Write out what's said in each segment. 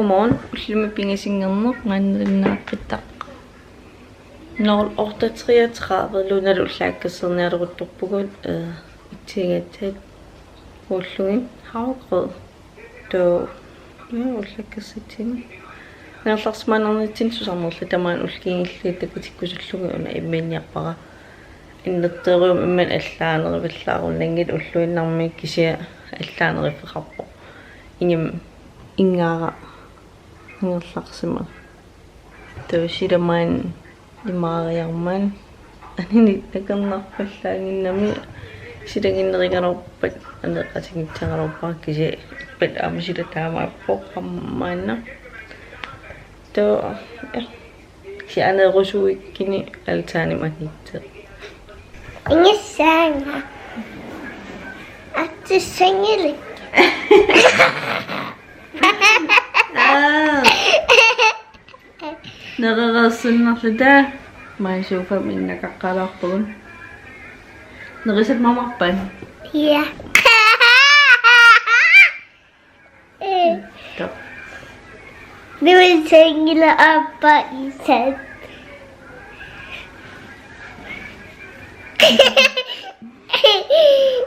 Godmorgen. Ullume pingasingerneq ngaannalinnaaqqittaq. Når 8:33 lunal ullaakkassernialeruttorpugut itsigatsat ullugin havregrød. Do ullaakkassatsini. Nerlarsmaanernitsin susarnerla tamaan ulkiingilli takutikkusullugu una immiinniarpara. Innerterium imman allaanerivallaarunnangit ulluinnarmi kisia allaanerifeqarpo. Ingaara ngerlarsimat tawsilamaan limaariarmaan anini takernerpallaanginnami silanginneriganorpat aneqatigitsanganorpaa kisi pat amasila taamaappoq to si aneerusuikkini altaanimatnitte ingassanga attissangilik Nererassunnerluta maisuufa minnakaqqalarpugun nerisat mamarpan ja to det var sengila appa isat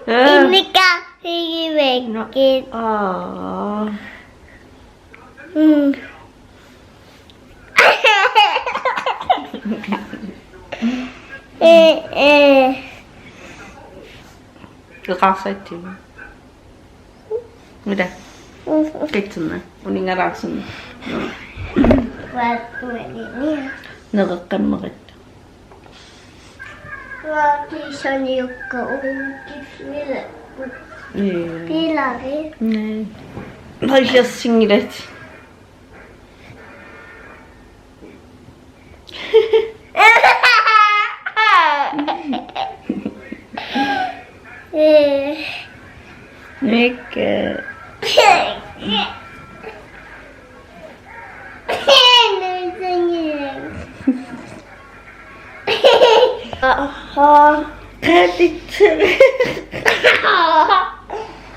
inika higivekkit Qaqarsattiv. Mida? Qitsunna. Uningararsunna. Vaattuelini. Nereqqammerit. Vaatisanjukka unkismille. Pilari. Nee. Vaillassingilat. Mycket.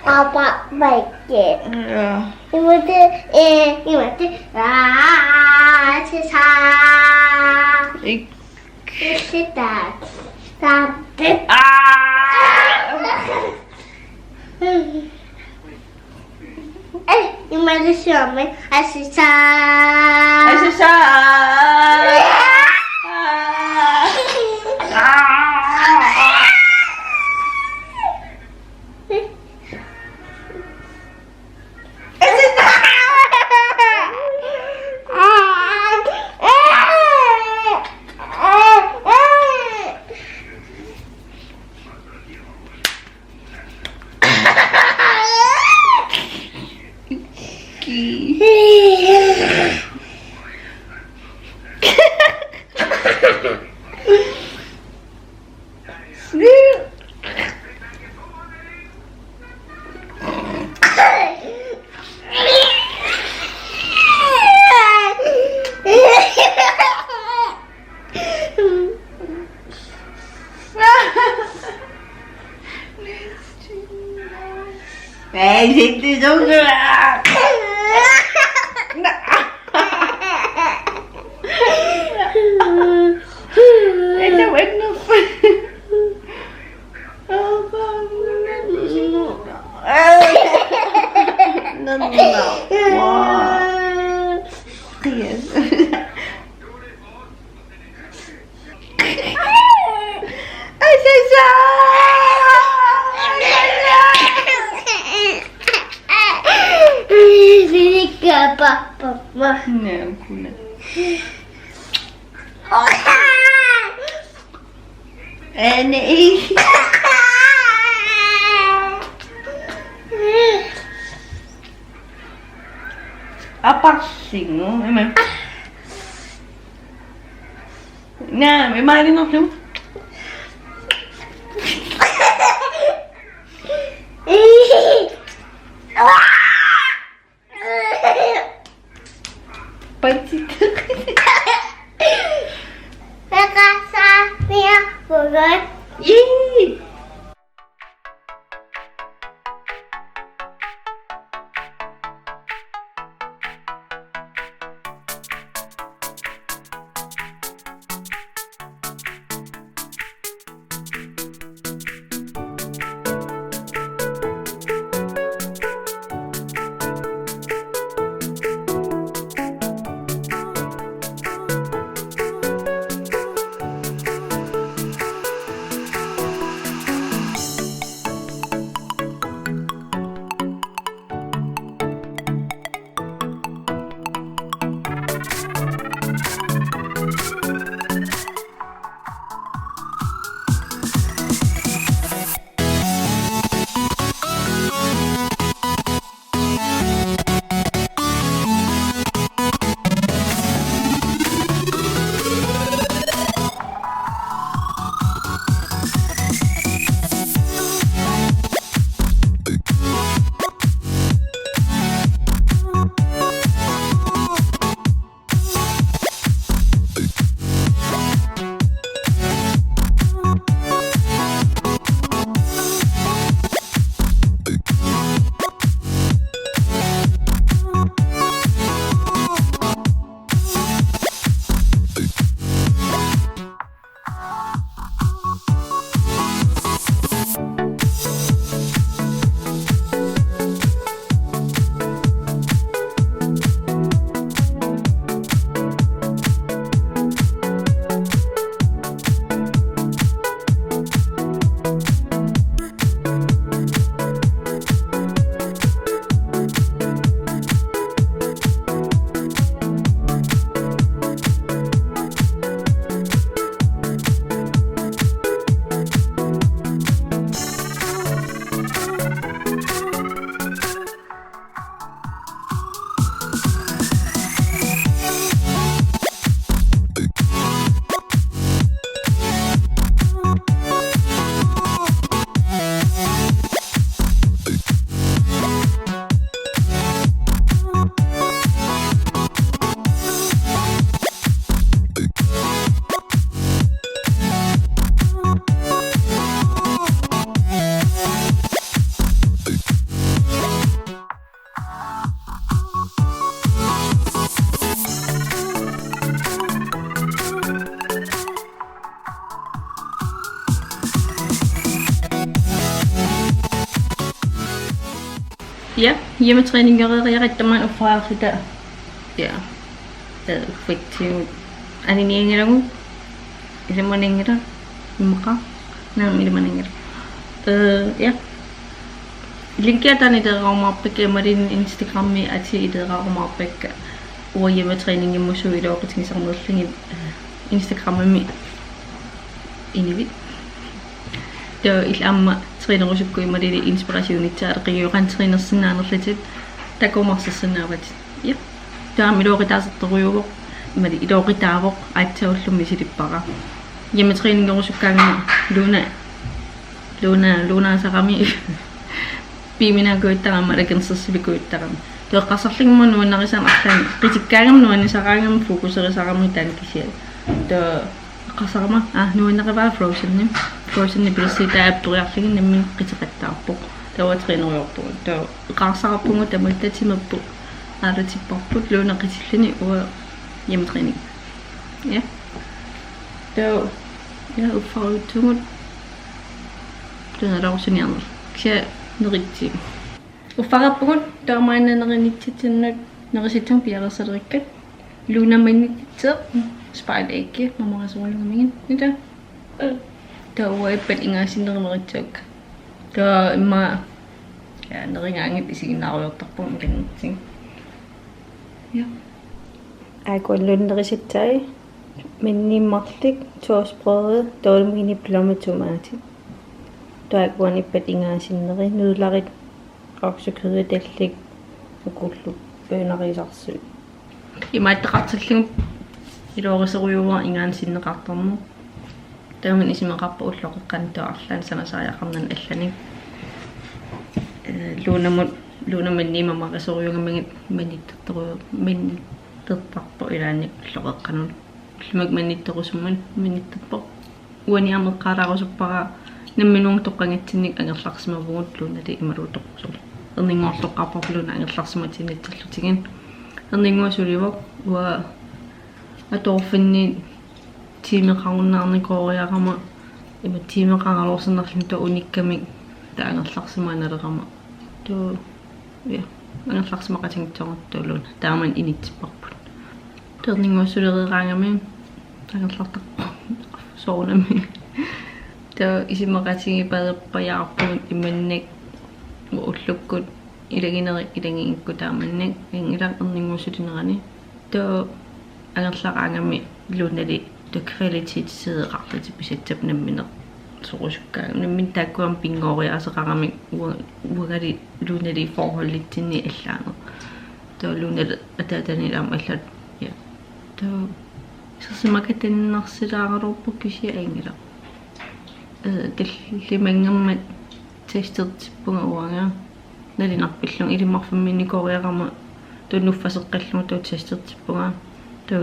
Apa baiknya? Imuti, sisa. Sitat, tapet. Gimana suami? Asisa. Asisa. Situ juga. Itu benar. Wah. Yes. Papa. No, no. Ini. Apa sih? Memang. Nah, memang ini nak tu. Pasti. Bekasanya bukan. Ih. hjemmetræning jeg rigtig meget opfra til der. Ja. Det effektivt. Ani ingeragu. Ile man ingira. Muka. Nam ile man ingira. Ja. Linker dan i det raum opbygge med din Instagram med at i det raum opbygge. Og hjemmetræning i museu i det opbygning sammen med Instagram med ini der islam træner også gå med det inspiration i tager det kan træner sådan noget lidt der kommer så sådan noget ja der er mit år der så drøver med det år der hvor at tage så med det bare hjemmetræning også gang Luna så rammer bimina gå der med det kan så vi gå der der qasarling man wana qisan ahlan qitikkaagam nuani saqaangam fokusere saqami tankisial der qasarma nuana qaba frozen ni bilsita aptoriarlingin nammin qitiqattaarpo tawa trineriortu der qasarpungu tamuttatimappu alatipparput luna qitillini uwa hjemmetræning ja der ja uppfarutungut den er også nærmere kja nuriti ufarappungut taamaina nerinittitinnak nerisittung piarasalerikkak luunamannittiq spailaikki mamorasuulungamingin nita tawa ippat ingaasinnerimeritsiak ta imma ja neringaangit isiginnaariortarpum ilinnerting ja aquallunnerisittai minniimmarlik toosprøde tolmini plommetomati taakkuanippat ingaasineri nudlarit oksakødetallik ukullu bønarisarsu imaattaqartallugu iloriserujuva ingaansinneqartarmu taaman isimeqarpa ulloqeqqantuarlaan sanasaajaqarnan allanik luunamanniimamaqaserujungamagit manittartoru minnitttarpo ilaannik ulloqeqqanun ullumak mannittorusumman minnittappo uaniameqqaalarusuppara namminuung toqqangatsinnik angerlarsimavugut luunali imaluutoqsul erninguarloqqarparluna angerlarsimatinittallutigin erninguasulivoq ua atorfinni tiimeqarunnaarnikooriaqama ima tiimeqaralorsinerlun ta unikkamik ta angerlarsimaanalerama tu ja angerlarsimaqatingittoruttuulun taaman initsipparput terninguasulereraangami angerlartarpa soornami ta isimeqatingipaderpajaarpugut imannak ullukkut ilagiinkku taamannak ingila erninguasulinerani ta angerlaraangami luunali ta kvalitetsseeqarlati pisattap namminer sorusukkaa nammin taakkuam pingooriaaseqarami uagali luunali forhollitsinni allaaner ta luunali ataatanilama allat ja ta sissimakatannersilaaralorpu kisi aingila tallimangammat tastertippunga uanga nalinarpillung ilimmarfamminni koriaqama tunnuffaseqqallungu tu tastertippunga ta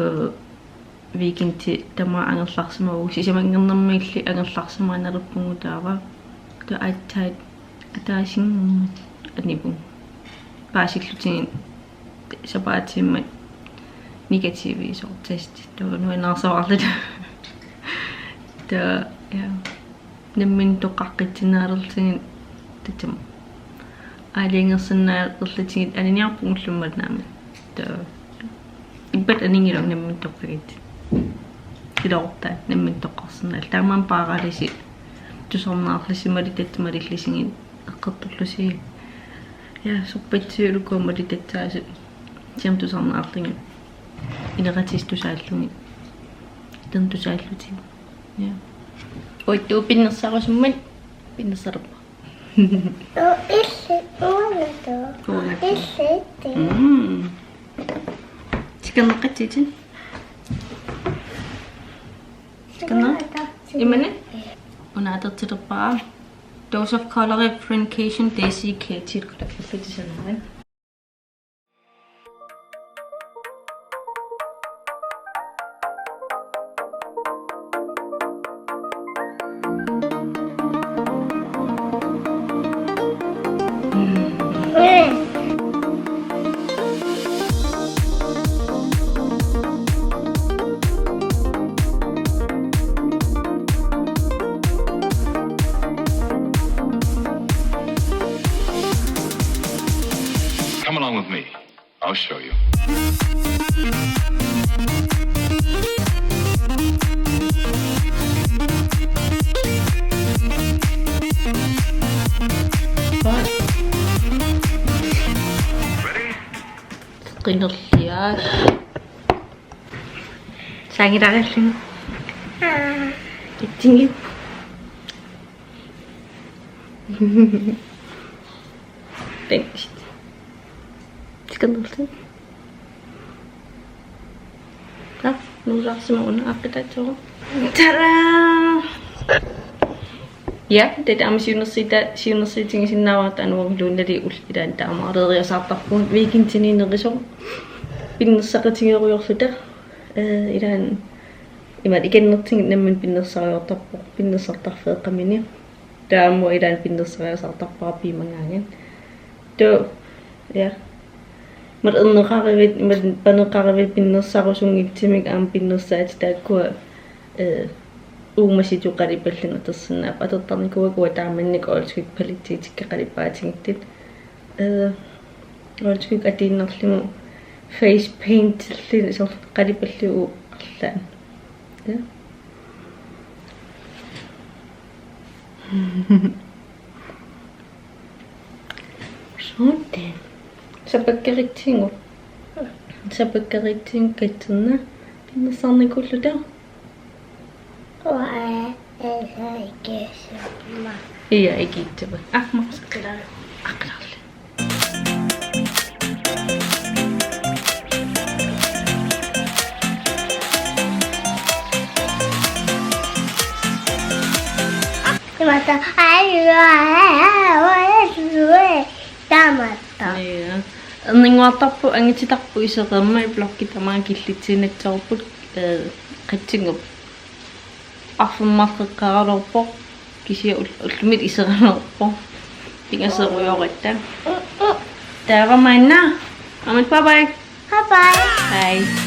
vikinti tama angerlarsimavu sisamangernermiilli angerlarsimaanalerpungu taava ta ataasin anipun paasillutingen sapaatiimmat negatiivi sortest ta nuanarsaarlut ta ja nammin toqqaqqitsinaalerlingin tatam alingersinnaerlertingit aniniarpungullummat naami ta ibbat aningilong nammin toqqagit kilorta nammin toqqarsinnaal taamaan paaralisi tusornaarlisimalitattumalillisingin eqqertullusi ja sorpatsiulukuammalitattaasut siam tusornaarlingin ineqatistusaallugi tantusaalluti ja oittu pinnersarusummat pinnersarpa Ille uunatu. Ille Chicken Chicken Imane Unatertirpaa Dose of colorification desi ketir kudaffitisanaai Qinerlias. Saangilaqalluni. Kitsingi. Thanks. Skinerli. Nuusaarsima una aqqitatsoq. Tada! Ja, det er siunersiitingi sinnaavaat anuarluunali ullilaan taamaareriasartarpuun weekendtiniinerisoq pinnersaqatingeruyorluta ilaan imat ikennertingit namman pinnersariortarpoq pinnersartarfeeqqamini taamua ilaan pinnersariasartarpara piimangaangan to ja mat erneqarivit imat paneqarivit pinnersarusungitsimik aam pinnersaati taakkua uumasitu qalipallun atersinnaap atertarnikuakua taamannik oolskuik palittiitikka qalippaatiнгittit oolskuik atiinnerlimu face paint lin isor qalipallu arlaan ja sådan sapakkarittingu katserna pinnersarnikulluta iya ikiittava maqsaqqilaari aqqilarli Mata tamata. Iya. Ninguatarpu angititarpu iseqerma blokki tamaa killitsinatsorput qatsingup afummarreqqaralorpoq kisia ullumit iseqanerpoq tingaseruyoratta taaramaanna amat bye bye Bye bye. bye